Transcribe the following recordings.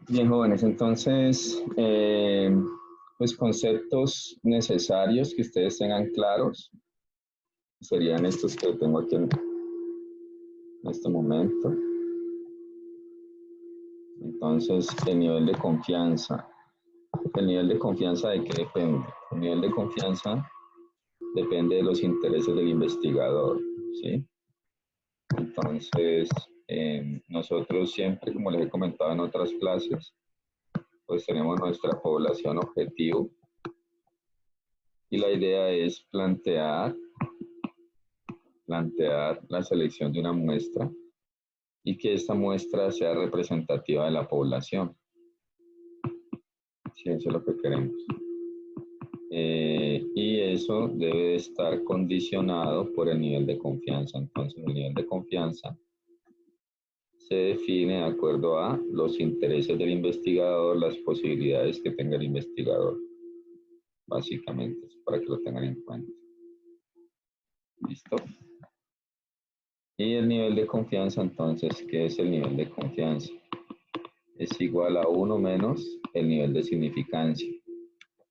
Bien, jóvenes, entonces, pues conceptos necesarios que ustedes tengan claros serían estos que tengo aquí en este momento. Entonces, el nivel de confianza. ¿El nivel de confianza de qué depende? El nivel de confianza depende de los intereses del investigador, ¿sí? Entonces, nosotros siempre, como les he comentado en otras clases, pues tenemos nuestra población objetivo y la idea es plantear la selección de una muestra y que esta muestra sea representativa de la población. Sí, eso es lo que queremos. Y eso debe estar condicionado por el nivel de confianza. Entonces, el nivel de confianza se define de acuerdo a los intereses del investigador, las posibilidades que tenga el investigador, básicamente, para que lo tengan en cuenta. ¿Listo? Y el nivel de confianza, entonces, ¿qué es el nivel de confianza? Es igual a 1 menos el nivel de significancia.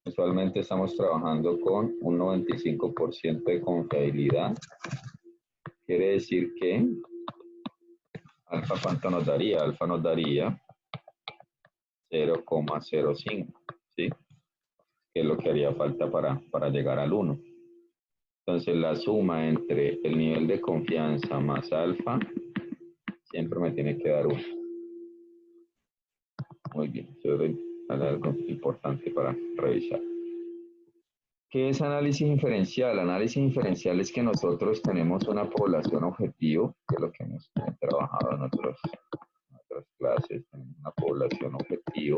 Usualmente estamos trabajando con un 95% de confiabilidad. Quiere decir que alfa, ¿cuánto nos daría? Alfa nos daría 0,05, ¿sí? Que es lo que haría falta para llegar al 1. Entonces la suma entre el nivel de confianza más alfa siempre me tiene que dar 1. Muy bien, eso es algo importante para revisar. ¿Qué es análisis inferencial? Análisis inferencial es que nosotros tenemos una población objetivo, que es lo que hemos trabajado en otras clases, una población objetivo.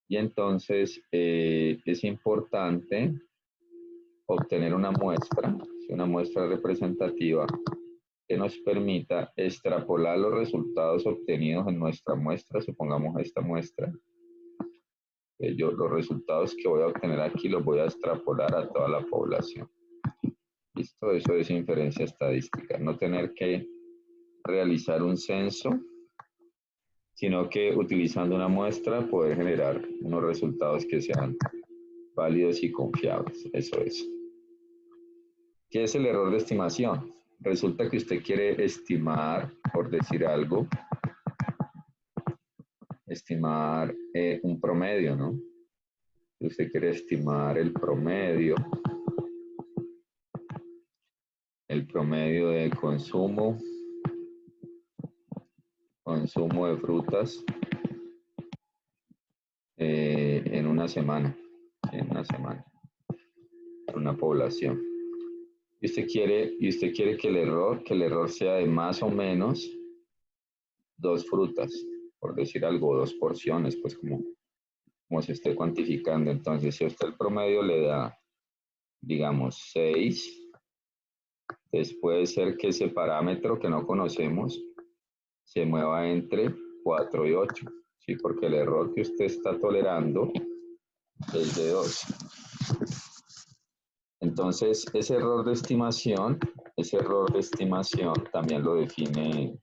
Y entonces es importante obtener una muestra representativa que nos permita extrapolar los resultados obtenidos en nuestra muestra, supongamos esta muestra. Los resultados que voy a obtener aquí los voy a extrapolar a toda la población. Listo, eso es inferencia estadística, no tener que realizar un censo, sino que utilizando una muestra poder generar unos resultados que sean válidos y confiables, eso es. ¿Qué es el error de estimación? Resulta que usted quiere estimar, por decir algo, estimar un promedio, ¿no? Usted quiere estimar el promedio de consumo de frutas en una semana, en una población. Y usted quiere que el error sea de más o menos 2 frutas, por decir algo, 2 porciones, pues como se esté cuantificando. Entonces, si a usted el promedio le da, digamos, 6, entonces puede ser que ese parámetro que no conocemos se mueva entre 4 y 8, ¿sí? Porque el error que usted está tolerando es de 2. Entonces, ese error de estimación también lo define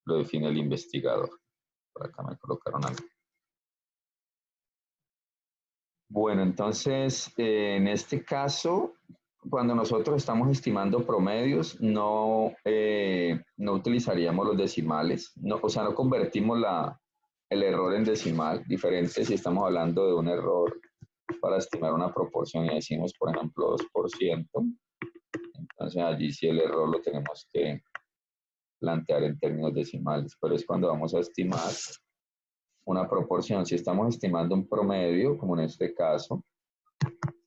el investigador. Por acá me colocaron algo. Bueno, entonces, en este caso, cuando nosotros estamos estimando promedios, no utilizaríamos los decimales, no, o sea, no convertimos el error en decimal, diferente si estamos hablando de un error para estimar una proporción y decimos, por ejemplo, 2%, entonces allí sí el error lo tenemos que plantear en términos decimales, pero es cuando vamos a estimar una proporción. Si estamos estimando un promedio, como en este caso,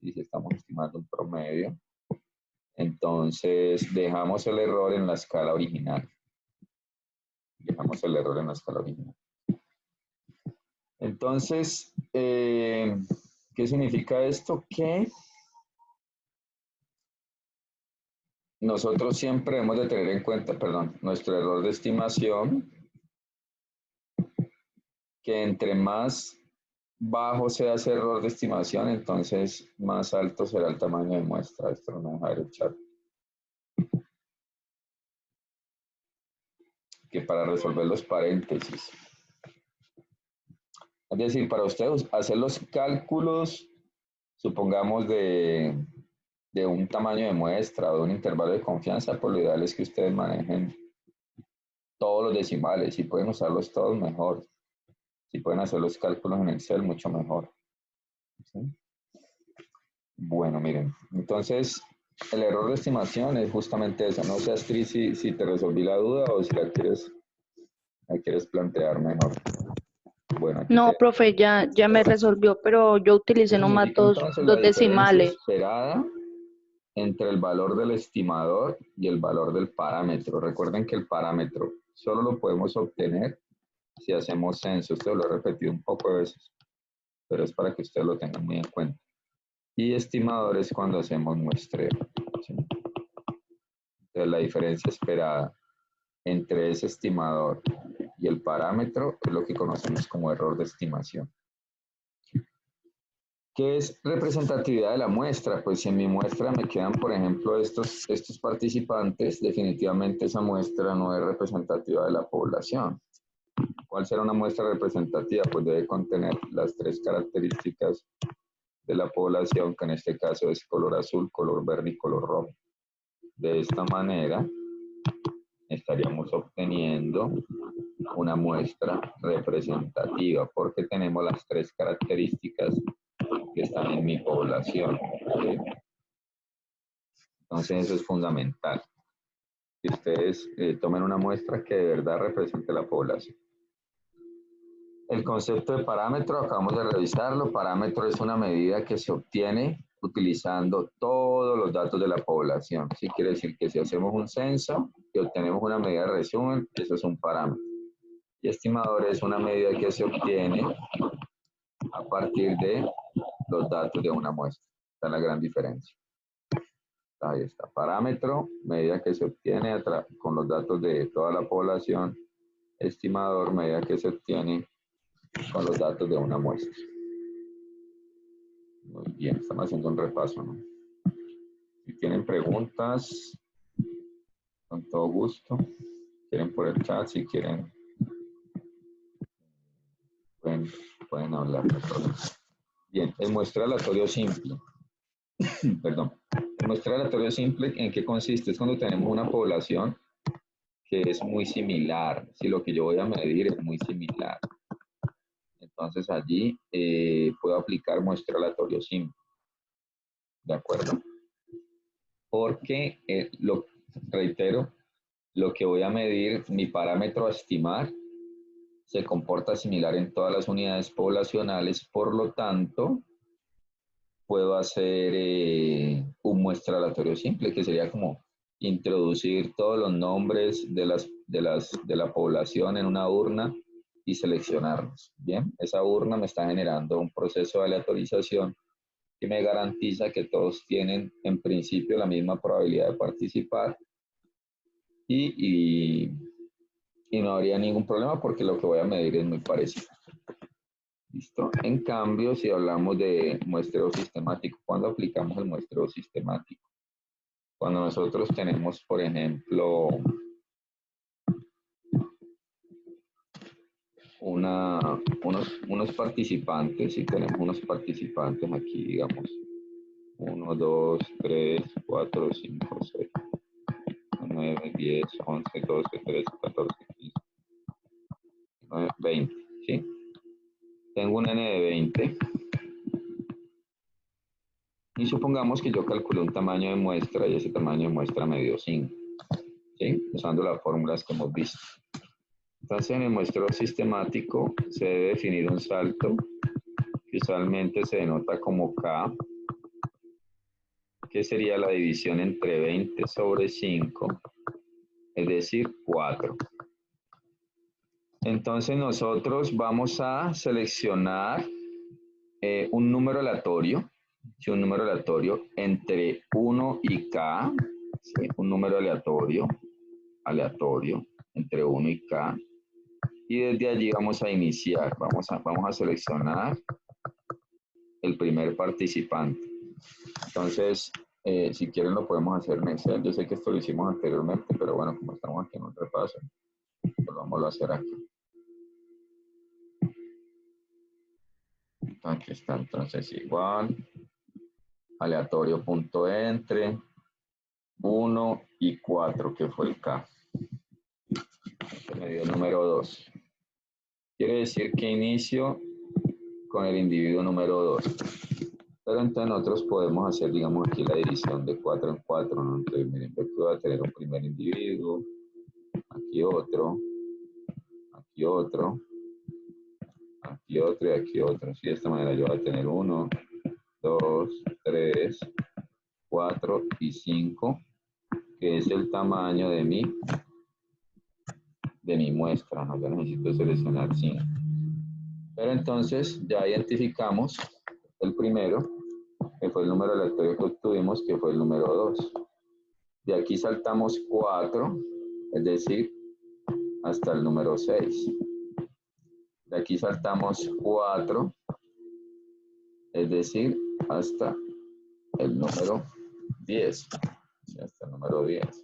si estamos estimando un promedio, entonces dejamos el error en la escala original. Entonces, ¿qué significa esto? Que nosotros siempre hemos de tener en cuenta, nuestro error de estimación, que entre más bajo sea ese error de estimación, entonces más alto será el tamaño de muestra. Esto lo vamos a ver en el chat. Que para resolver los paréntesis. Es decir, para ustedes hacer los cálculos, supongamos de un tamaño de muestra o de un intervalo de confianza, pues lo ideal es que ustedes manejen todos los decimales. Si pueden usarlos todos, mejor. Si pueden hacer los cálculos en Excel, mucho mejor. ¿Sí? Bueno, miren, entonces el error de estimación es justamente eso. No sé, Astrid, si te resolví la duda o si la quieres plantear mejor. Bueno, aquí No, te... profe, ya me resolvió, pero yo utilicé ¿Qué nomás significa entonces la dos diferencia decimales. esperada entre el valor del estimador y el valor del parámetro? Recuerden que el parámetro solo lo podemos obtener si hacemos censo. Esto lo he repetido un poco de veces, pero es para que ustedes lo tengan muy en cuenta. Y estimador es cuando hacemos muestreo. ¿Sí? Entonces, la diferencia esperada entre ese estimador y el parámetro es lo que conocemos como error de estimación. ¿Qué es representatividad de la muestra? Pues si en mi muestra me quedan, por ejemplo, estos participantes, definitivamente esa muestra no es representativa de la población. ¿Cuál será una muestra representativa? Pues debe contener las 3 características de la población, que en este caso es color azul, color verde y color rojo. De esta manera estaríamos obteniendo una muestra representativa porque tenemos las 3 características que están en mi población. ¿Sí? Entonces eso es fundamental, que ustedes tomen una muestra que de verdad represente la población. El concepto de parámetro, acabamos de revisarlo. Parámetro es una medida que se obtiene utilizando todos los datos de la población. Sí, quiere decir que si hacemos un censo y obtenemos una medida de resumen, eso es un parámetro. Y estimador es una medida que se obtiene a partir de los datos de una muestra. Esta es la gran diferencia. Ahí está. Parámetro, medida que se obtiene con los datos de toda la población. Estimador, medida que se obtiene con los datos de una muestra. Muy bien, estamos haciendo un repaso, ¿no? Si tienen preguntas, con todo gusto. Quieren por el chat, si quieren, pueden hablar. Bien, el muestreo aleatorio simple. Perdón. El muestreo aleatorio simple, ¿en qué consiste? Es cuando tenemos una población que es muy similar. Si lo que yo voy a medir es muy similar. Entonces allí puedo aplicar muestreo aleatorio simple. ¿De acuerdo? Porque, reitero, lo que voy a medir, mi parámetro a estimar, se comporta similar en todas las unidades poblacionales, por lo tanto, puedo hacer un muestreo aleatorio simple, que sería como introducir todos los nombres de la población en una urna y seleccionarlos. Bien, esa urna me está generando un proceso de aleatorización que me garantiza que todos tienen en principio la misma probabilidad de participar y no habría ningún problema porque lo que voy a medir es muy parecido. ¿Listo? En cambio, si hablamos de muestreo sistemático, ¿cuándo aplicamos el muestreo sistemático? Cuando nosotros tenemos, por ejemplo, unos participantes, si tenemos unos participantes aquí, digamos, 1, 2, 3, 4, 5, 6, 9, 10, 11, 12, 13, 14, 15, 19, 20, ¿sí? Tengo un N de 20 y supongamos que yo calculé un tamaño de muestra y ese tamaño de muestra me dio 5, ¿sí? Usando las fórmulas que hemos visto. Entonces, en el muestreo sistemático se debe definir un salto que usualmente se denota como K, que sería la división entre 20 sobre 5, es decir, 4. Entonces, nosotros vamos a seleccionar un número aleatorio, ¿sí? Un número aleatorio entre 1 y K, ¿sí? Un número aleatorio entre 1 y K. Y desde allí vamos a iniciar, vamos a seleccionar el primer participante. Entonces, si quieren lo podemos hacer en Excel. Yo sé que esto lo hicimos anteriormente, pero bueno, como estamos aquí en un repaso, pues vamos a hacer aquí. Aquí está entonces igual. Aleatorio.entre 1 y 4, que fue el K. Me dio el número 2. Quiere decir que inicio con el individuo número 2. Pero entonces nosotros podemos hacer, digamos, aquí la división de 4 en 4, ¿no? Entonces, miren, yo aquí voy a tener un primer individuo, aquí otro, aquí otro, aquí otro y aquí otro. Así de esta manera yo voy a tener 1, 2, 3, 4 y 5, que es el tamaño de mi muestra, ¿no? Yo necesito seleccionar 5. Pero entonces ya identificamos el primero, que fue el número aleatorio que obtuvimos, que fue el número 2. De aquí saltamos 4, es decir, hasta el número 6. De aquí saltamos 4, es decir, hasta el número 10. Sí, hasta el número 10.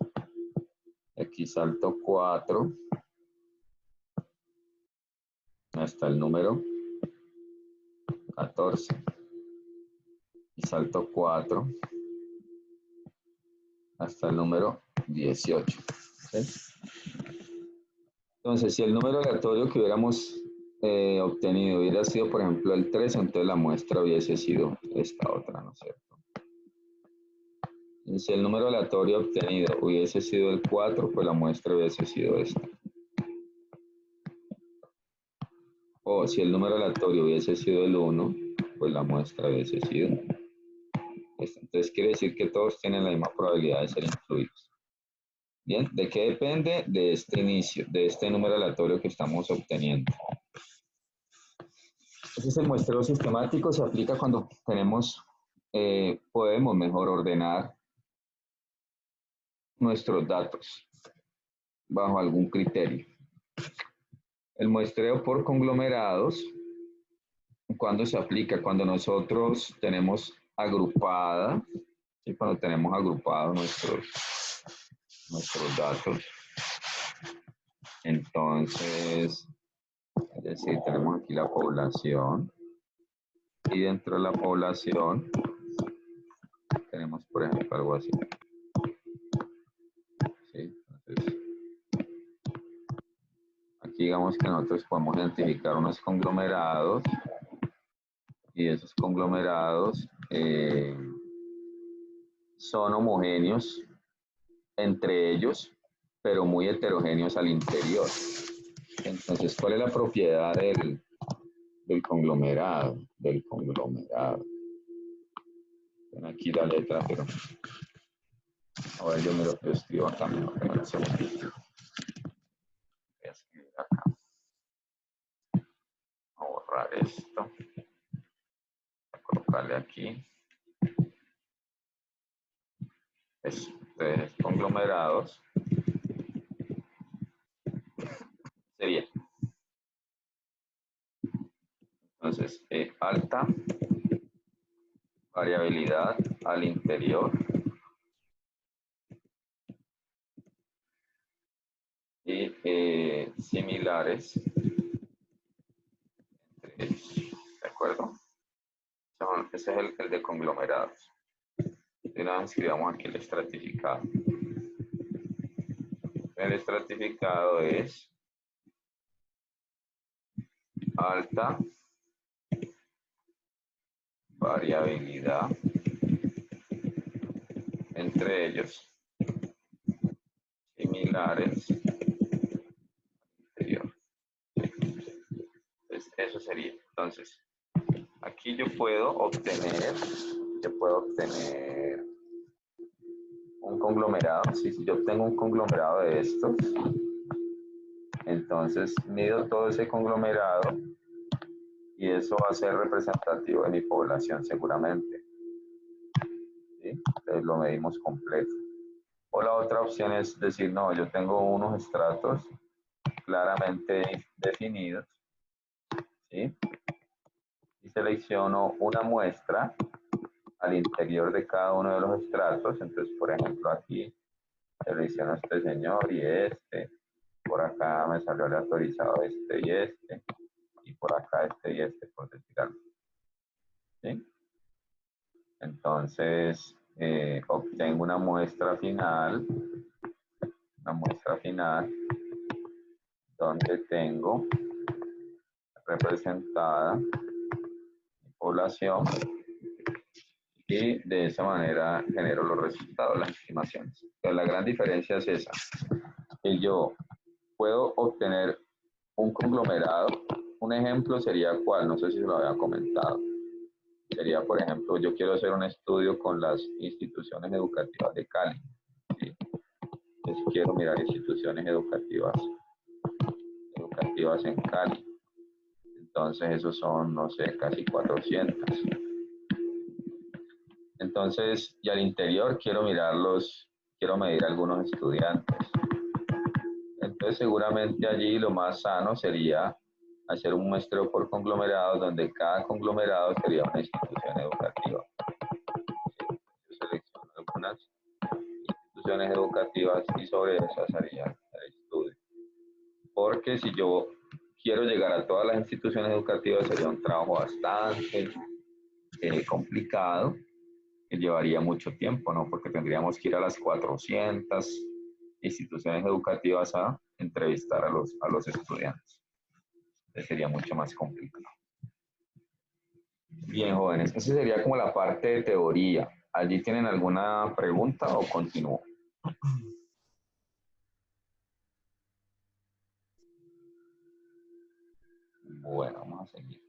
De aquí salto 4 hasta el número 14. Y salto 4 hasta el número 18. ¿Sí? Entonces, si el número aleatorio que hubiéramos obtenido hubiera sido, por ejemplo, el 3, entonces la muestra hubiese sido esta otra, ¿no es cierto? Y si el número aleatorio obtenido hubiese sido el 4, pues la muestra hubiese sido esta. O si el número aleatorio hubiese sido el 1, pues la muestra hubiese sido esta. Entonces quiere decir que todos tienen la misma probabilidad de ser incluidos. Bien, ¿de qué depende? De este inicio, de este número aleatorio que estamos obteniendo. Entonces el muestreo sistemático se aplica cuando podemos mejor ordenar nuestros datos bajo algún criterio. El muestreo por conglomerados, ¿cuándo se aplica? Cuando nosotros tenemos agrupada, ¿sí? Cuando tenemos agrupados nuestros datos. Entonces, es decir, tenemos aquí la población y dentro de la población tenemos, por ejemplo, algo así. ¿Sí? Entonces, aquí digamos que nosotros podemos identificar unos conglomerados y esos conglomerados son homogéneos entre ellos, pero muy heterogéneos al interior. Entonces, ¿cuál es la propiedad del conglomerado? Ven aquí la letra, pero ahora yo me lo escribo acá mejor que me lo segundito. Voy a escribir acá. Voy a borrar esto. Voy a colocarle aquí. Entonces, conglomerados sería. Entonces, alta variabilidad al interior y similares entre ellos. ¿De acuerdo? Ese es el de conglomerados. Y una vez escribamos aquí el estratificado. El estratificado es alta variabilidad entre ellos, similares interior. Entonces, eso sería. Entonces, aquí yo puedo obtener un conglomerado. Si yo obtengo un conglomerado de estos, entonces mido todo ese conglomerado y eso va a ser representativo de mi población seguramente. ¿Sí? Entonces lo medimos completo. O la otra opción es decir, no, yo tengo unos estratos claramente definidos, ¿sí? Y selecciono una muestra al interior de cada uno de los estratos. Entonces, por ejemplo, aquí selecciono este señor y este. Por acá me salió aleatorizado este y este. Y por acá este y este, por decir algo. ¿sí? Entonces, obtengo una muestra final donde tengo representada mi población y de esa manera genero los resultados, las estimaciones. Pero la gran diferencia es esa, que yo puedo obtener un conglomerado. Un ejemplo sería cuál, no sé si se lo había comentado. Sería, por ejemplo, yo quiero hacer un estudio con las instituciones educativas de Cali. ¿Sí? Entonces quiero mirar instituciones educativas en Cali. Entonces esos son, no sé, casi 400. Entonces, y al interior quiero medir algunos estudiantes. Entonces seguramente allí lo más sano sería hacer un muestreo por conglomerados donde cada conglomerado sería una institución educativa. Yo selecciono algunas instituciones educativas y sobre esas haría el estudio. Porque si yo quiero llegar a todas las instituciones educativas sería un trabajo bastante complicado, que llevaría mucho tiempo, ¿no? Porque tendríamos que ir a las 400 instituciones educativas a entrevistar a los estudiantes. Entonces sería mucho más complicado. Bien, jóvenes, esa sería como la parte de teoría. ¿Allí tienen alguna pregunta o continúo? Bueno, vamos a seguir.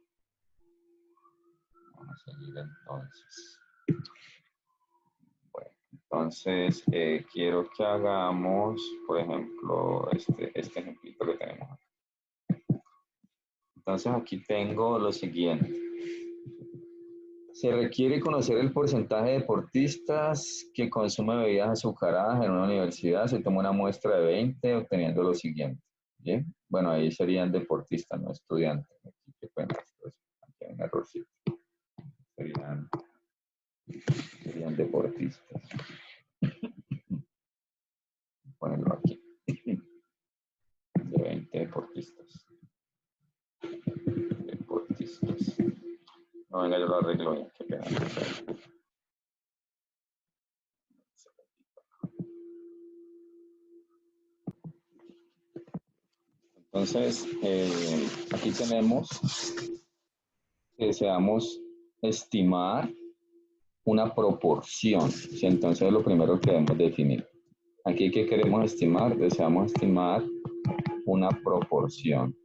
Vamos a seguir entonces. Bueno, entonces quiero que hagamos, por ejemplo, este ejemplito que tenemos aquí. Entonces aquí tengo lo siguiente. Se requiere conocer el porcentaje de deportistas que consumen bebidas azucaradas en una universidad. Se toma una muestra de 20 obteniendo lo siguiente. ¿Bien? Bueno, ahí serían deportistas, no estudiantes. Aquí, qué pena, aquí hay un errorcito. Serían deportistas. Ponerlo aquí. De 20 deportistas. No, venga, yo lo arreglo bien. Qué pena. Entonces, aquí tenemos que deseamos estimar una proporción. ¿Sí? Entonces, lo primero que debemos definir. Aquí, ¿qué queremos estimar? Deseamos estimar una proporción.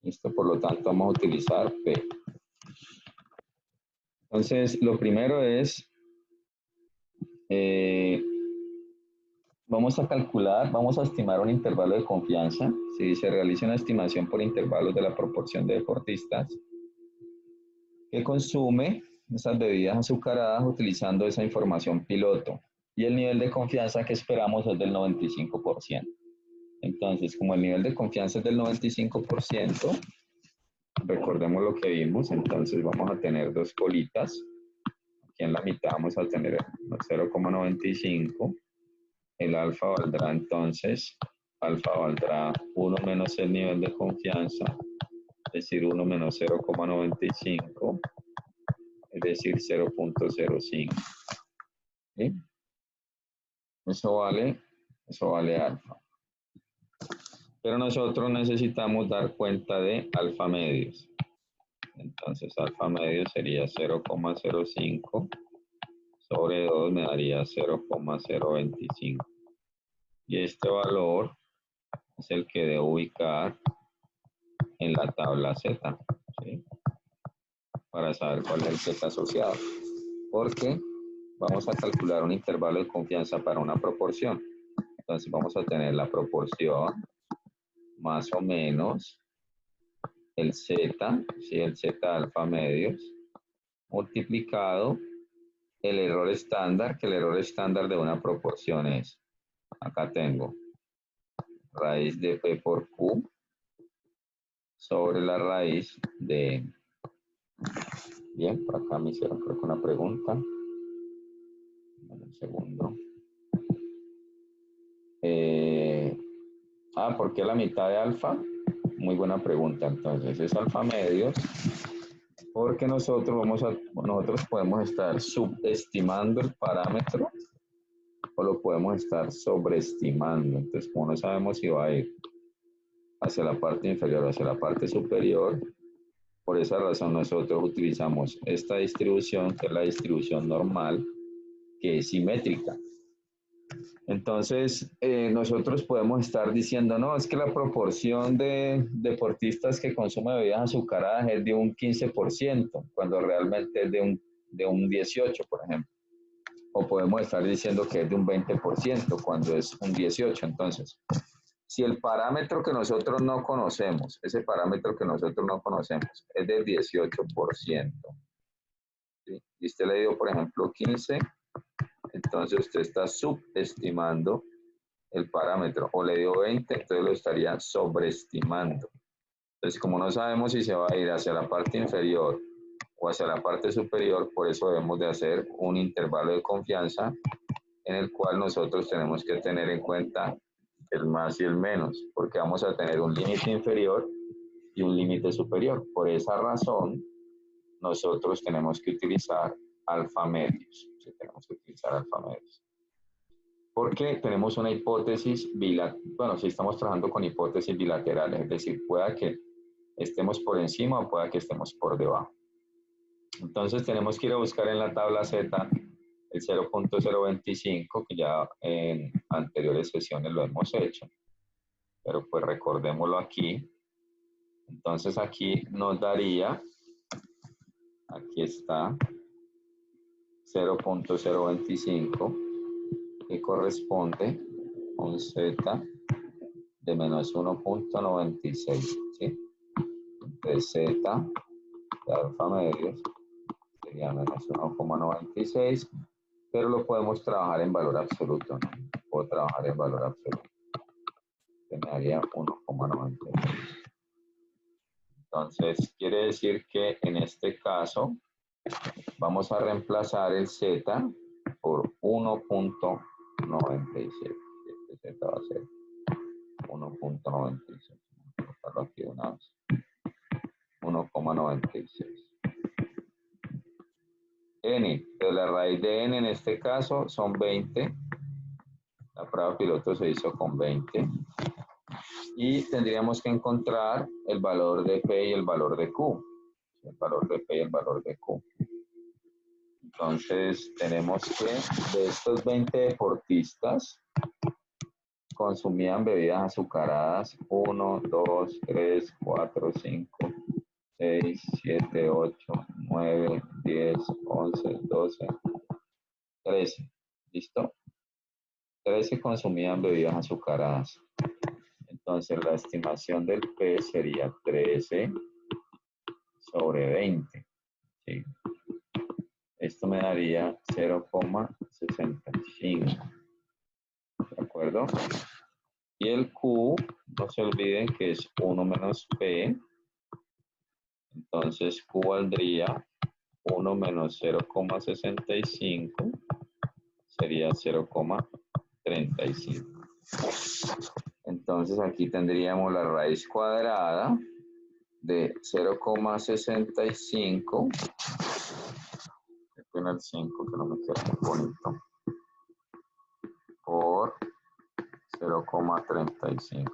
¿Listo? Por lo tanto, vamos a utilizar P. Entonces, lo primero es, vamos a estimar un intervalo de confianza. Si se realiza una estimación por intervalos de la proporción de deportistas que consume esas bebidas azucaradas utilizando esa información piloto. Y el nivel de confianza que esperamos es del 95%. Entonces, como el nivel de confianza es del 95%, recordemos lo que vimos, entonces vamos a tener dos colitas. Aquí en la mitad vamos a tener 0,95. El alfa valdrá entonces, alfa valdrá 1 menos el nivel de confianza, es decir, 1 menos 0,95, es decir, 0,05. ¿Sí? Eso vale alfa. Pero nosotros necesitamos dar cuenta de alfa medios. Entonces, alfa medio sería 0,05 sobre 2 me daría 0,025. Y este valor es el que debo ubicar en la tabla Z, ¿sí? Para saber cuál es el Z asociado. Porque vamos a calcular un intervalo de confianza para una proporción. Entonces vamos a tener la proporción más o menos el Z, ¿sí? El Z alfa medios, multiplicado el error estándar, que el error estándar de una proporción es, acá tengo, raíz de P por Q sobre la raíz de N. Bien, por acá me hicieron creo que una pregunta. Un segundo. ¿Por qué la mitad de alfa? Muy buena pregunta. Entonces es alfa medios Porque nosotros podemos estar subestimando el parámetro o lo podemos estar sobreestimando. Entonces, como no sabemos si va a ir hacia la parte inferior o hacia la parte superior, por esa razón nosotros utilizamos esta distribución, que es la distribución normal, que es simétrica. Entonces, nosotros podemos estar diciendo, no, es que la proporción de deportistas que consumen bebidas azucaradas es de un 15%, cuando realmente es de un 18%, por ejemplo. O podemos estar diciendo que es de un 20%, cuando es un 18%. Entonces, si el parámetro que nosotros no conocemos, ese parámetro que nosotros no conocemos, es del 18%, ¿sí? Y usted le dio, por ejemplo, 15%, entonces usted está subestimando el parámetro, o le dio 20, entonces lo estaría sobreestimando. Entonces, como no sabemos si se va a ir hacia la parte inferior o hacia la parte superior, por eso debemos de hacer un intervalo de confianza en el cual nosotros tenemos que tener en cuenta el más y el menos, porque vamos a tener un límite inferior y un límite superior. Por esa razón, nosotros tenemos que utilizar alfa medios. Sí, tenemos que utilizar alfa medios. Porque tenemos una hipótesis bilateral, bueno, si estamos trabajando con hipótesis bilaterales, es decir, pueda que estemos por encima o pueda que estemos por debajo. Entonces tenemos que ir a buscar en la tabla Z el 0.025, que ya en anteriores sesiones lo hemos hecho, pero pues recordémoslo aquí. Entonces aquí nos daría, aquí está, 0.025, que corresponde a un Z de menos 1.96, ¿sí? Entonces Z de alfa medios sería menos 1.96, pero lo podemos trabajar en valor absoluto, ¿no? Puedo trabajar en valor absoluto. Que me daría 1.96. Entonces, quiere decir que en este caso vamos a reemplazar el Z por 1.96. Este Z va a ser 1.96. Vamos a colocarlo aquí de una vez. 1.96. N, de la raíz de N en este caso son 20. La prueba piloto se hizo con 20. Y tendríamos que encontrar el valor de P y el valor de Q. El valor de P y el valor de Q. Entonces, tenemos que de estos 20 deportistas consumían bebidas azucaradas 1, 2, 3, 4, 5, 6, 7, 8, 9, 10, 11, 12, 13. ¿Listo? 13 consumían bebidas azucaradas. Entonces, la estimación del P sería 13 sobre 20. ¿Sí? Esto me daría 0,65. ¿De acuerdo? Y el Q, no se olviden que es 1 menos P. Entonces, Q valdría 1 menos 0,65. Sería 0,35. Entonces, aquí tendríamos la raíz cuadrada de 0,65. Con el 5, que no me queda muy bonito, por 0,35.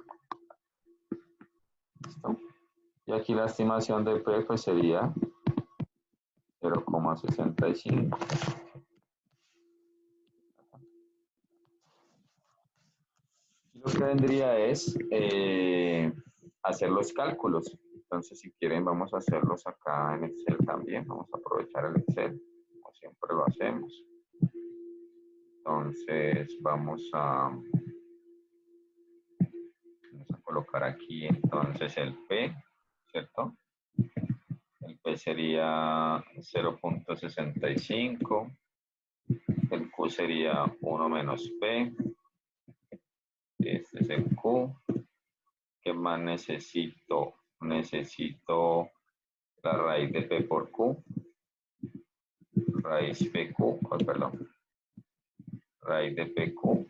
¿Listo? Y aquí la estimación de P pues sería 0,65. Y lo que vendría es hacer los cálculos. Entonces, si quieren, vamos a hacerlos acá en Excel también. Vamos a aprovechar el Excel, como siempre lo hacemos. Entonces, vamos a colocar aquí entonces el P, ¿cierto? El P sería 0.65. El Q sería 1 menos P. Este es el Q. ¿Qué más necesito? Necesito la raíz de P por Q. Raíz PQ, oh, perdón. Raíz de PQ.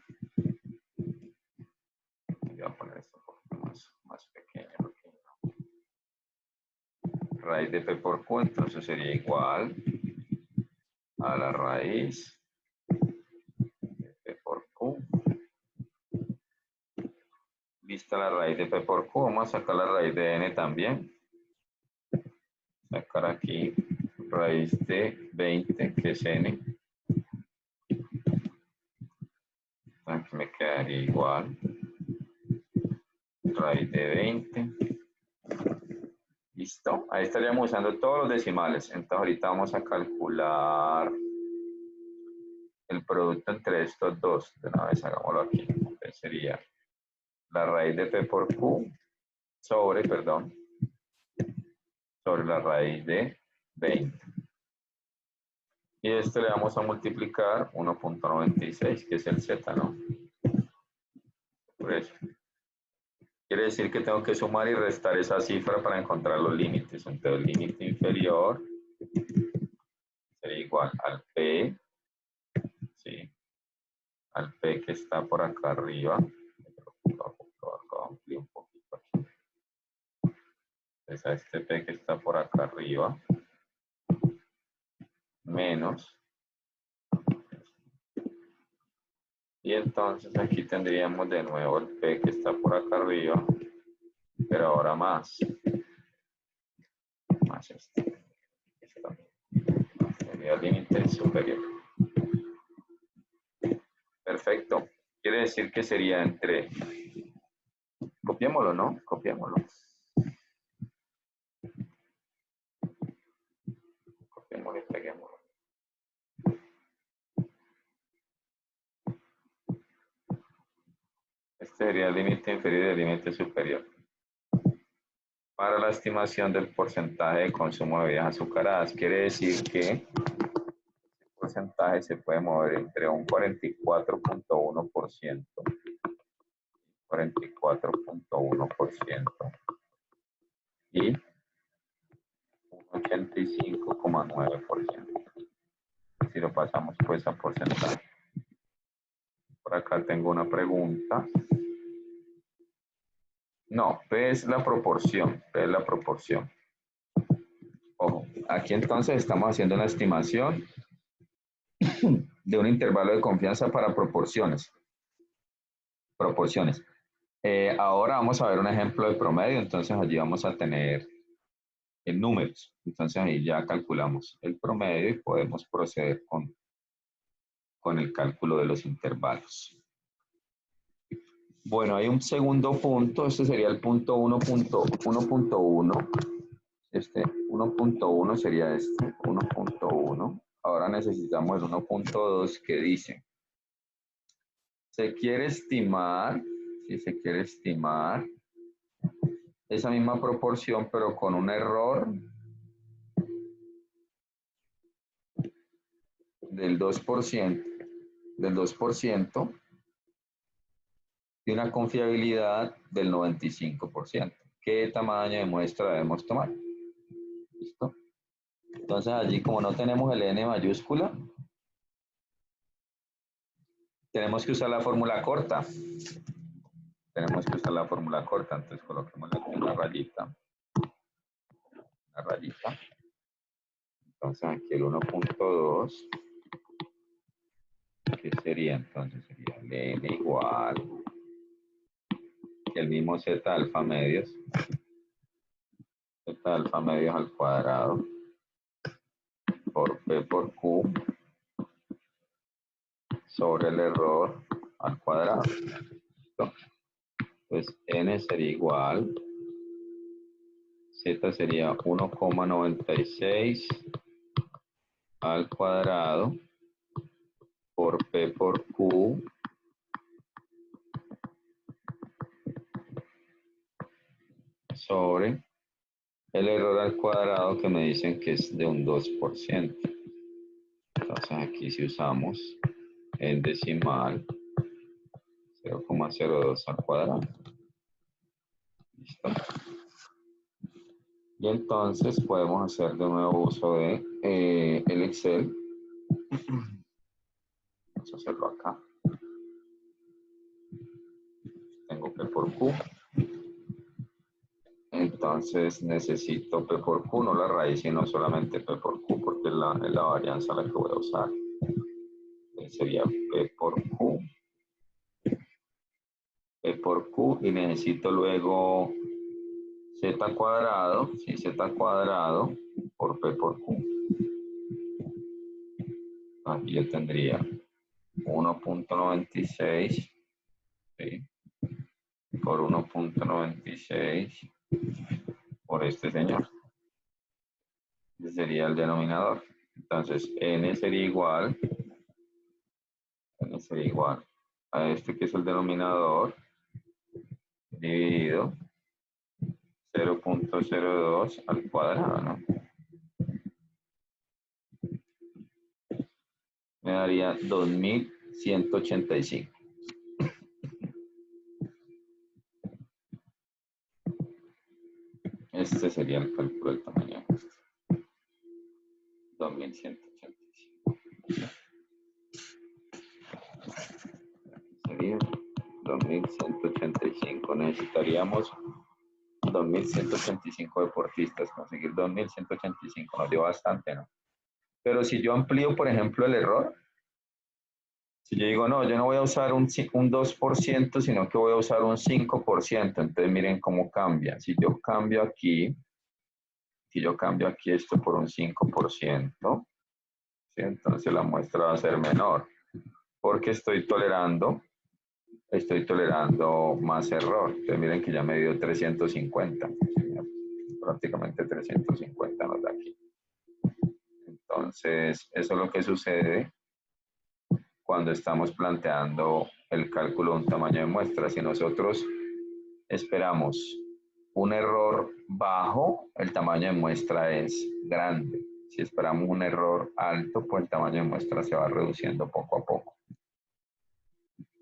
Voy a poner esto un poco más pequeño. raíz de P por Q, entonces sería igual a la raíz de P por Q. Lista la raíz de P por Q, vamos a sacar la raíz de N también. Sacar aquí raíz de 20, que es N. Aquí me quedaría igual. Raíz de 20. Listo. Ahí estaríamos usando todos los decimales. Entonces ahorita vamos a calcular el producto entre estos dos. De una vez hagámoslo aquí. Entonces sería la raíz de P por Q sobre la raíz de 20. Y esto le vamos a multiplicar 1.96, que es el Z, ¿no? Por eso. Quiere decir que tengo que sumar y restar esa cifra para encontrar los límites. Entonces el límite inferior sería igual al P, ¿sí? Al P que está por acá arriba. Amplío un poquito aquí. Entonces a este P que está por acá arriba, menos. Y entonces aquí tendríamos de nuevo el P que está por acá arriba, pero ahora más este. Sería el límite superior. Perfecto. Quiere decir que sería entre... Copiémoslo, ¿no? Copiémoslo. Copiémoslo y peguémoslo. Este sería el límite inferior y el límite superior. Para la estimación del porcentaje de consumo de bebidas azucaradas, quiere decir que el porcentaje se puede mover entre un 44.1%, 44.1% y un 85.9%. Si lo pasamos pues a porcentaje. Por acá tengo una pregunta. No, P es la proporción. P es la proporción. Ojo, aquí entonces estamos haciendo una estimación de un intervalo de confianza para proporciones. Ahora vamos a ver un ejemplo de promedio, entonces allí vamos a tener en números. Entonces ahí ya calculamos el promedio y podemos proceder con el cálculo de los intervalos. Bueno, hay un segundo punto, este sería el punto 1.1. Este 1.1 sería este, 1.1. Ahora necesitamos el 1.2 que dice, se quiere estimar, si se quiere estimar esa misma proporción, pero con un error del 2% y una confiabilidad del 95%. ¿Qué tamaño de muestra debemos tomar? ¿Listo? Entonces allí, como no tenemos el N mayúscula, tenemos que usar la fórmula corta. Entonces coloquemos aquí una rayita. Entonces aquí el 1.2, que sería entonces, sería el N igual que el mismo Z alfa medios, Z alfa medios al cuadrado, por P por Q, sobre el error al cuadrado. ¿Listo? Pues N sería igual, Z sería 1,96 al cuadrado por P por Q sobre el error al cuadrado, que me dicen que es de un 2%. Entonces aquí si usamos el decimal, 0,02 al cuadrado. ¿Listo? Y entonces podemos hacer de nuevo uso de el Excel. Vamos a hacerlo acá. Tengo P por Q. Entonces necesito P por Q, no la raíz, sino solamente P por Q, porque es la varianza la que voy a usar. Entonces sería P por Q. P por Q y necesito luego Z cuadrado, sí, Z cuadrado por P por Q. Aquí yo tendría 1.96, ¿sí? Por 1.96 por este señor. Ese sería el denominador. Entonces, n sería igual a este que es el denominador dividido 0.02 al cuadrado, ¿no? Me daría 2185. Este sería el cálculo del tamaño. 2185. Sería 2185. Necesitaríamos 2185 deportistas. Conseguir 2185 nos dio bastante, ¿no? Pero si yo amplío, por ejemplo, el error, si yo digo, no, yo no voy a usar un 2%, sino que voy a usar un 5%. Entonces miren cómo cambia. Si yo cambio aquí esto por un 5%, ¿sí? Entonces la muestra va a ser menor, porque estoy tolerando más error. Entonces miren que ya me dio 350, prácticamente 350 nos da aquí. Entonces, eso es lo que sucede cuando estamos planteando el cálculo de un tamaño de muestra. Si nosotros esperamos un error bajo, el tamaño de muestra es grande. Si esperamos un error alto, pues el tamaño de muestra se va reduciendo poco a poco.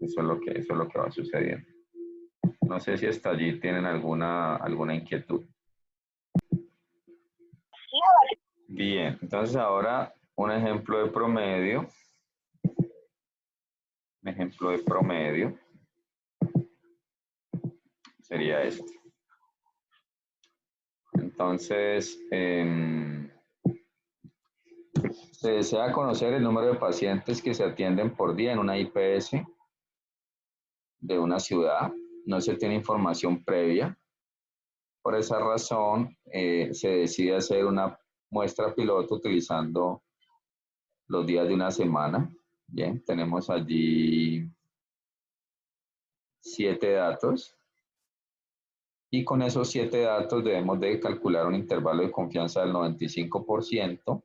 Eso es lo que va sucediendo. No sé si hasta allí tienen alguna inquietud. Bien, entonces ahora un ejemplo de promedio. Un ejemplo de promedio sería este. Entonces, se desea conocer el número de pacientes que se atienden por día en una IPS de una ciudad. No se tiene información previa. Por esa razón, se decide hacer una muestra piloto utilizando los días de una semana. Bien, tenemos allí 7 datos. Y con esos 7 datos debemos de calcular un intervalo de confianza del 95%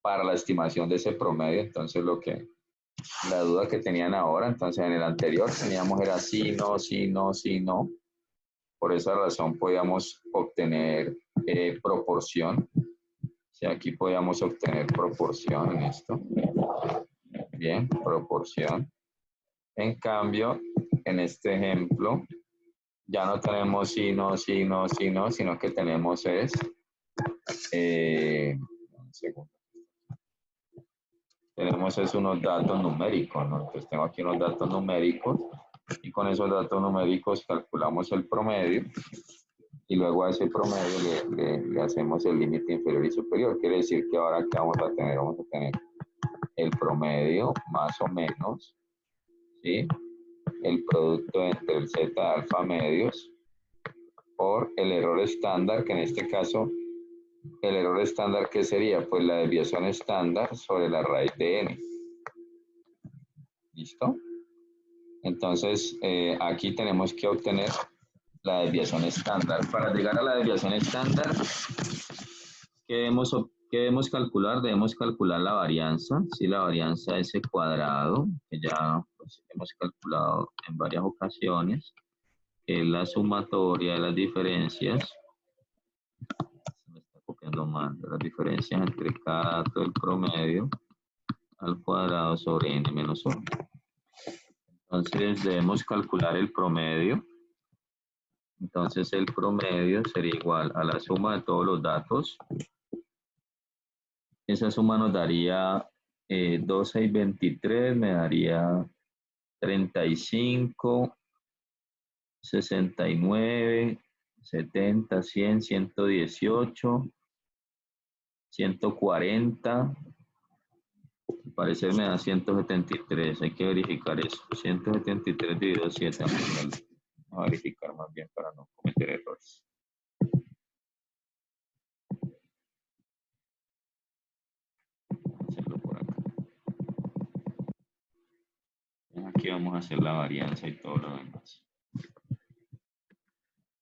para la estimación de ese promedio. Entonces, la duda que tenían ahora, entonces en el anterior teníamos era sí, no, sí, no, sí, no. Por esa razón podíamos obtener proporción. Si aquí podíamos obtener proporción en esto. Bien, proporción. En cambio, en este ejemplo, ya no tenemos sí, no, sí, no, sí, no, sino que tenemos es... un segundo. Tenemos es unos datos numéricos, ¿no? Entonces tengo aquí unos datos numéricos y con esos datos numéricos calculamos el promedio y luego a ese promedio le hacemos el límite inferior y superior. Quiere decir que ahora ¿qué vamos a tener? Vamos a tener el promedio más o menos, ¿sí? El producto entre el Z alfa medios por el error estándar, que en este caso, el error estándar, ¿qué sería? Pues la desviación estándar sobre la raíz de n. ¿Listo? Entonces, aquí tenemos que obtener la desviación estándar. Para llegar a la desviación estándar, ¿qué debemos calcular? Debemos calcular la varianza, ¿sí? La varianza S cuadrado, que ya pues, hemos calculado en varias ocasiones, que es la sumatoria de las diferencias. Se me está copiando mal, de las diferencias entre cada dato del promedio al cuadrado sobre n menos 1. Entonces debemos calcular el promedio. Entonces el promedio sería igual a la suma de todos los datos. Esa suma nos daría 12 y 23, me daría 35, 69, 70, 100, 118, 140. Al parecer me da 173. Hay que verificar eso. 173 dividido 7. Vamos a verificar más bien para no cometer errores. Hacerlo por acá. Aquí vamos a hacer la varianza y todo lo demás.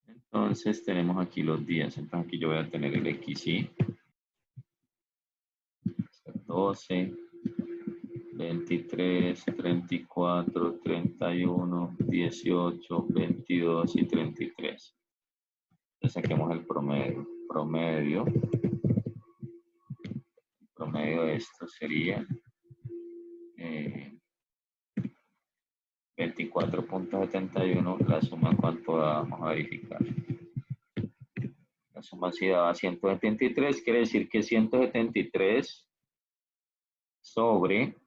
Entonces tenemos aquí los días. Entonces aquí yo voy a tener el XY. 12, 23, 34, 31, 18, 22 y 33. Entonces saquemos el promedio. Promedio de esto sería 24.71. La suma, ¿cuánto da? Vamos a verificar. La suma sí daba 173. Quiere decir que 173 sobre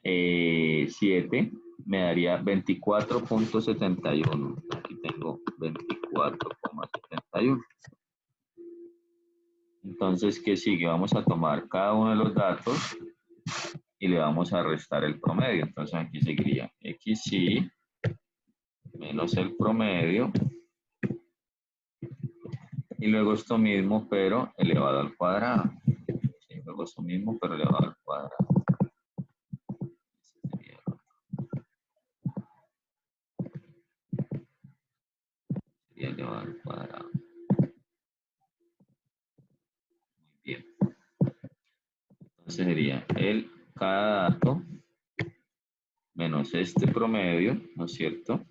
7 me daría 24.71. Aquí tengo 24.71. Entonces, ¿qué sigue? Vamos a tomar cada uno de los datos y le vamos a restar el promedio. Entonces, aquí seguiría XY menos el promedio. Y luego esto mismo, pero elevado al cuadrado. Sí, luego esto mismo, pero elevado al cuadrado. Sería elevado al cuadrado. Muy bien. Entonces sería cada dato menos este promedio, ¿no es cierto?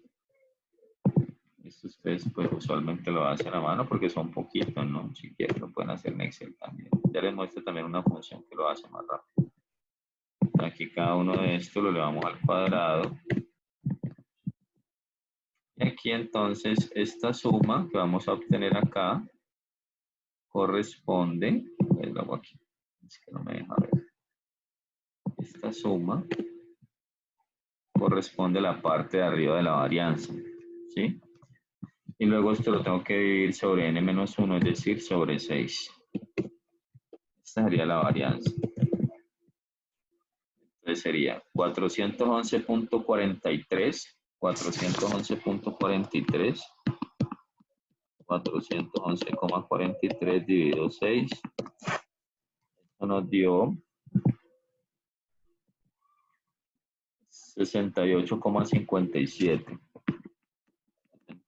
Esto ustedes pues usualmente lo hacen a mano porque son poquitos, ¿no? Si quieren lo pueden hacer en Excel también. Ya les muestro también una función que lo hace más rápido. Aquí cada uno de estos lo elevamos al cuadrado. Y aquí entonces esta suma que vamos a obtener acá corresponde, lo hago aquí, es que no me deja ver. Esta suma corresponde a la parte de arriba de la varianza, ¿sí? Y luego esto lo tengo que dividir sobre n-1, es decir, sobre 6. Esta sería la varianza. Entonces sería 411.43, 411.43, 411,43 dividido 6. Esto nos dio 68,57.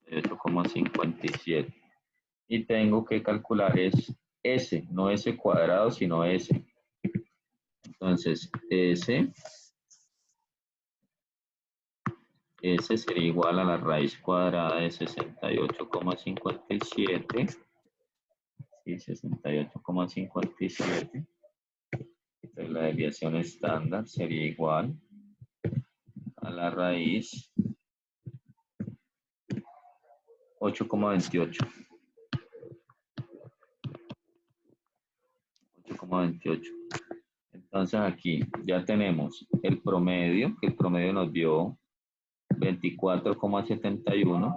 68,57. Y tengo que calcular es S, no S cuadrado, sino S. Entonces, S sería igual a la raíz cuadrada de 68,57. Sí, 68,57. Entonces, la desviación estándar sería igual a la raíz 8,28. 8,28. Entonces aquí ya tenemos el promedio, que el promedio nos dio 24,71.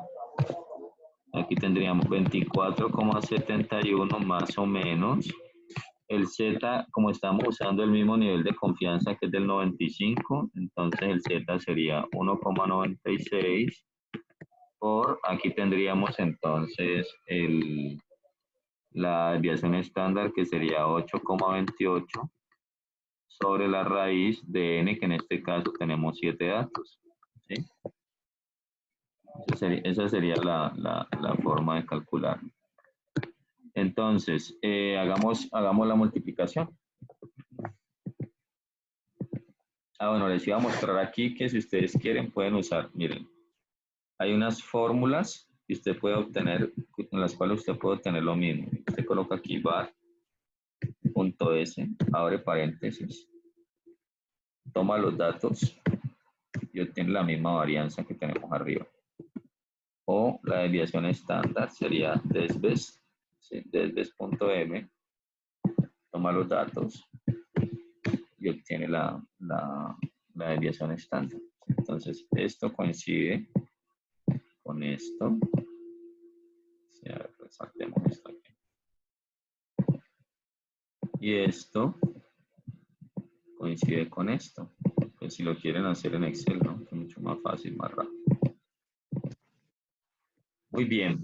Aquí tendríamos 24,71 más o menos. El Z, como estamos usando el mismo nivel de confianza que es del 95, entonces el Z sería 1,96 por, aquí tendríamos entonces la desviación estándar que sería 8,28 sobre la raíz de n, que en este caso tenemos 7 datos. ¿Sí? Esa sería la forma de calcular. Entonces, hagamos la multiplicación. Bueno, les iba a mostrar aquí que si ustedes quieren pueden usar, miren, hay unas fórmulas que usted puede obtener, en las cuales usted puede obtener lo mismo. Usted coloca aquí var.s, abre paréntesis, toma los datos y obtiene la misma varianza que tenemos arriba. O la desviación estándar sería desves, ¿sí? Desves.m, toma los datos y obtiene la desviación estándar. Entonces, esto coincide con esto. Saltemos esto aquí. Y esto coincide con esto. Pues si lo quieren hacer en Excel, ¿no? Es mucho más fácil, más rápido. Muy bien.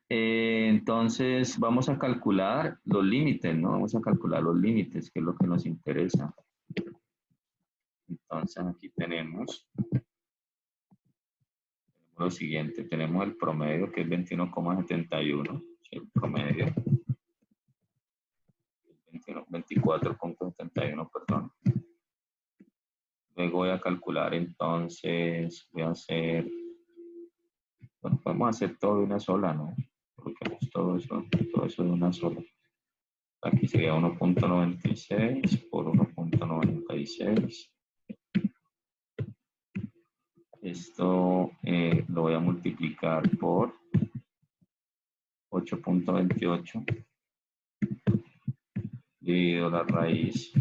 Entonces vamos a calcular los límites, ¿no? Vamos a calcular los límites, que es lo que nos interesa. Entonces aquí tenemos lo siguiente. Tenemos el promedio, que es 21,71. El promedio. 24,71, perdón. Luego voy a calcular, entonces, voy a hacer, bueno, podemos hacer todo de una sola, ¿no? Porque todo eso de una sola. Aquí sería 1,96 por 1,96. Esto lo voy a multiplicar por 8,28 dividido la raíz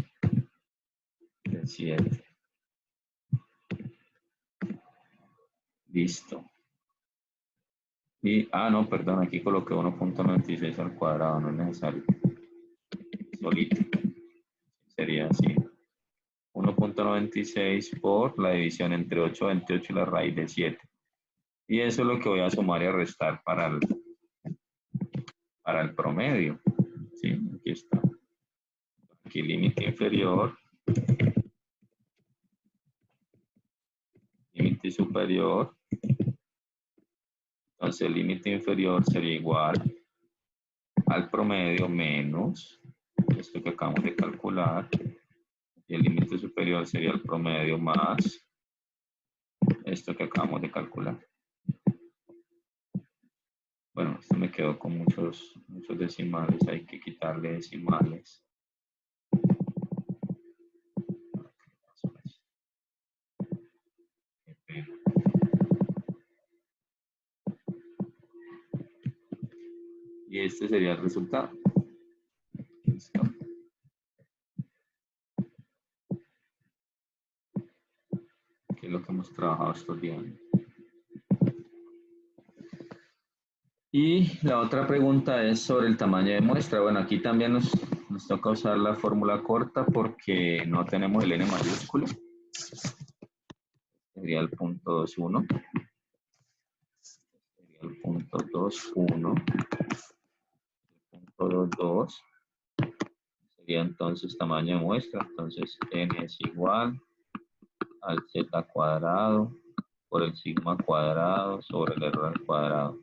de 7. Listo. Y, no, perdón, aquí coloqué 1,96 al cuadrado, no es necesario. Solito. Sería así. 1,96 por la división entre 8,28 y la raíz de 7. Y eso es lo que voy a sumar y a restar para el promedio. ¿Sí? Aquí está. Aquí límite inferior. Límite superior. Entonces el límite inferior sería igual al promedio menos esto que acabamos de calcular. Y el límite superior sería el promedio más esto que acabamos de calcular. Bueno, esto me quedó con muchos decimales, hay que quitarle decimales. Y este sería el resultado. ¿Listo? Que es lo que hemos trabajado estos días. Y la otra pregunta es sobre el tamaño de muestra. Bueno, aquí también nos toca usar la fórmula corta porque no tenemos el n mayúsculo. Sería el punto 21. Sería el punto 21. El punto 22. Sería entonces tamaño de muestra. Entonces n es igual al z cuadrado por el sigma cuadrado sobre el error al cuadrado.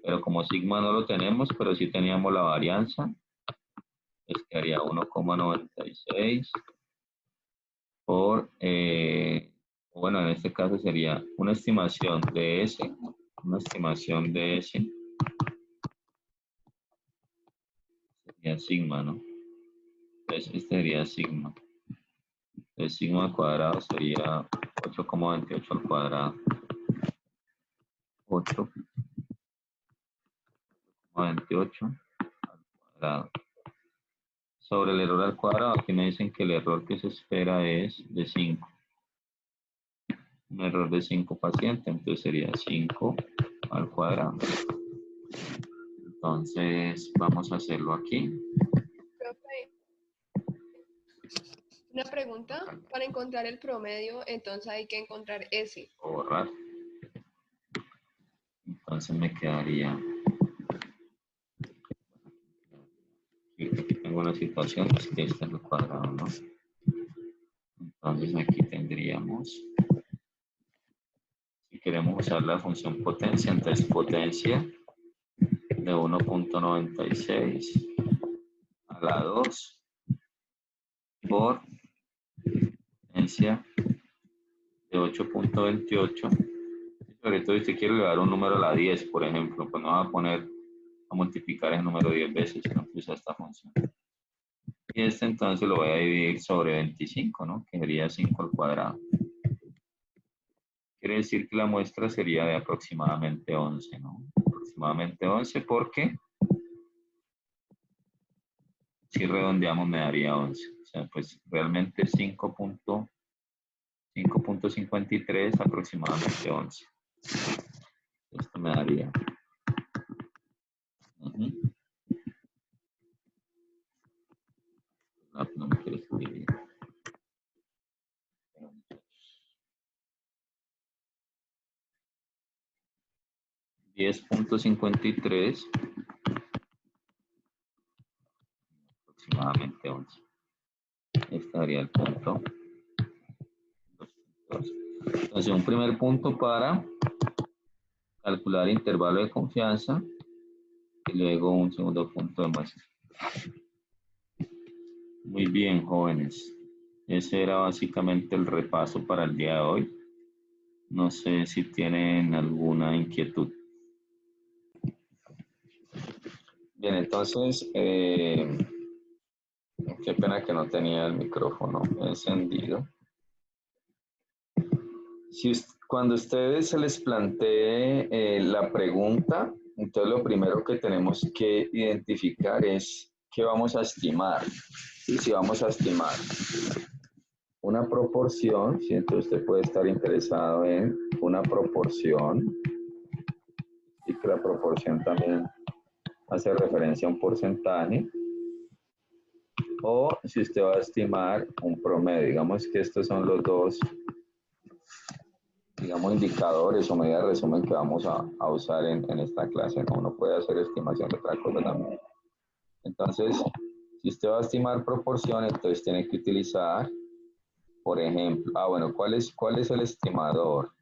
Pero como sigma no lo tenemos, pero sí teníamos la varianza, es que haría 1,96 por, bueno, en este caso sería una estimación de S, sería sigma, ¿no? Entonces, este sería sigma. El sigma al cuadrado sería 8,28 al cuadrado. 8,28 al cuadrado. Sobre el error al cuadrado, aquí me dicen que el error que se espera es de 5. Un error de 5 pacientes, entonces sería 5 al cuadrado. Entonces, vamos a hacerlo aquí. Profe, una pregunta. Para encontrar el promedio, entonces hay que encontrar S. Borrar. Entonces me quedaría... Aquí tengo una situación, es que este es el cuadrado, ¿no? Entonces aquí tendríamos... Si queremos usar la función potencia, entonces potencia de 1,96 a la 2 por potencia de 8,28. Sobre todo si usted quiere elevar un número a la 10, por ejemplo, pues no va a poner a multiplicar el número 10 veces, sino que usa esta función. Y este entonces lo voy a dividir sobre 25, ¿no? Que sería 5 al cuadrado. Quiere decir que la muestra sería de aproximadamente 11, ¿no? Aproximadamente 11 porque si redondeamos me daría 11. O sea, pues realmente 5,53 aproximadamente 11. Esto me daría Ujú. No me quiere escribir. 10.53, aproximadamente 11. Estaría el punto 2. Entonces, un primer punto para calcular intervalo de confianza y luego un segundo punto de muestra. Muy bien, jóvenes. Ese era básicamente el repaso para el día de hoy. No sé si tienen alguna inquietud. Bien, entonces, qué pena que no tenía el micrófono encendido. Cuando a ustedes se les plantee la pregunta, entonces lo primero que tenemos que identificar es qué vamos a estimar. ¿Sí? Si vamos a estimar una proporción, si entonces usted puede estar interesado en una proporción, y que la proporción también hace referencia a un porcentaje, o si usted va a estimar un promedio. Digamos que estos son los dos, digamos, indicadores o medidas de resumen que vamos a usar en esta clase, ¿no? Uno puede hacer estimación de otra cosa también. Entonces, si usted va a estimar proporción, entonces tiene que utilizar, por ejemplo, bueno, ¿cuál es el estimador?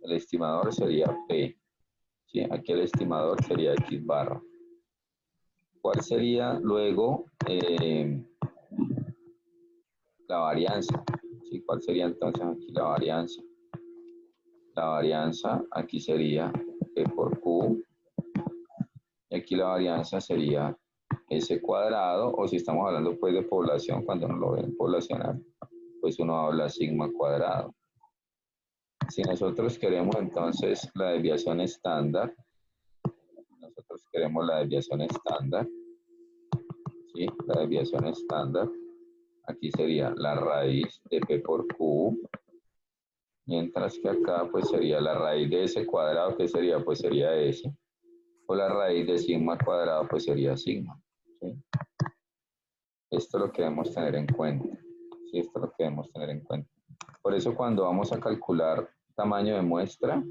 El estimador sería P, ¿sí? Aquí el estimador sería X barra. ¿Cuál sería luego la varianza? ¿Sí? ¿Cuál sería entonces aquí la varianza? La varianza aquí sería P por Q, y aquí la varianza sería S cuadrado, o si estamos hablando pues de población, cuando no lo ven poblacional, pues uno habla sigma cuadrado. Si nosotros queremos entonces la desviación estándar, ¿sí? La desviación estándar, aquí sería la raíz de P por Q, mientras que acá pues sería la raíz de S cuadrado, que sería, pues sería S, o la raíz de sigma cuadrado, pues sería sigma, ¿sí? Esto lo que debemos tener en cuenta, ¿sí? Esto lo que debemos tener en cuenta. Por eso cuando vamos a calcular tamaño de muestra,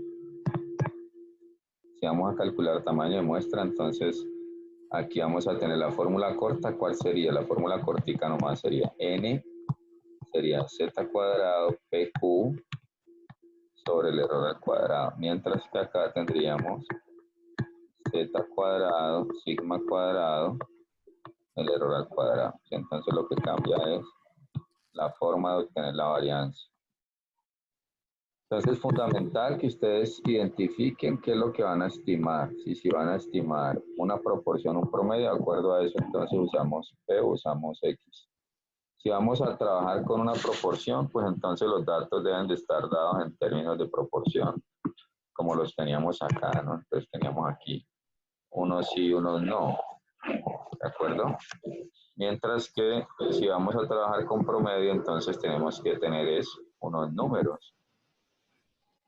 si vamos a calcular tamaño de muestra, entonces aquí vamos a tener la fórmula corta. ¿Cuál sería? La fórmula cortica nomás sería N, sería Z cuadrado PQ sobre el error al cuadrado. Mientras que acá tendríamos Z cuadrado, sigma cuadrado, el error al cuadrado. Entonces lo que cambia es la forma de obtener la varianza. Entonces es fundamental que ustedes identifiquen qué es lo que van a estimar. Si van a estimar una proporción, un promedio, de acuerdo a eso, entonces usamos P o usamos X. Si vamos a trabajar con una proporción, pues entonces los datos deben de estar dados en términos de proporción, como los teníamos acá, ¿no? Entonces teníamos aquí unos sí, unos no, ¿de acuerdo? Mientras que si vamos a trabajar con promedio, entonces tenemos que tener unos números,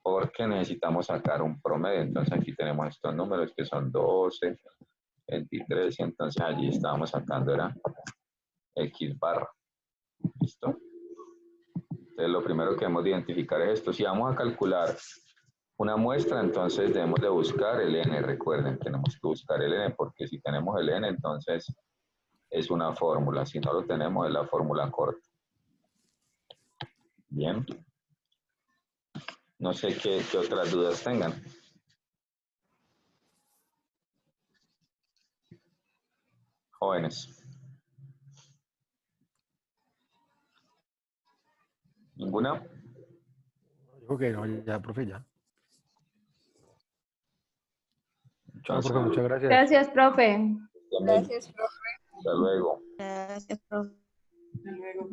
porque necesitamos sacar un promedio. Entonces aquí tenemos estos números que son 12, 23, y entonces allí estábamos sacando era X barra. ¿Listo? Entonces lo primero que debemos de identificar es esto. Si vamos a calcular una muestra, entonces debemos de buscar el n. Recuerden, tenemos que buscar el n, porque si tenemos el n, entonces es una fórmula. Si no lo tenemos, es la fórmula corta. Bien. No sé qué otras dudas tengan. Jóvenes. ¿Ninguna? Dijo que no, ya, profe, ya. Chao, Entonces, profe, muchas gracias. Gracias, profe. Gracias, profe. hasta luego. Gracias, profe. Hasta luego.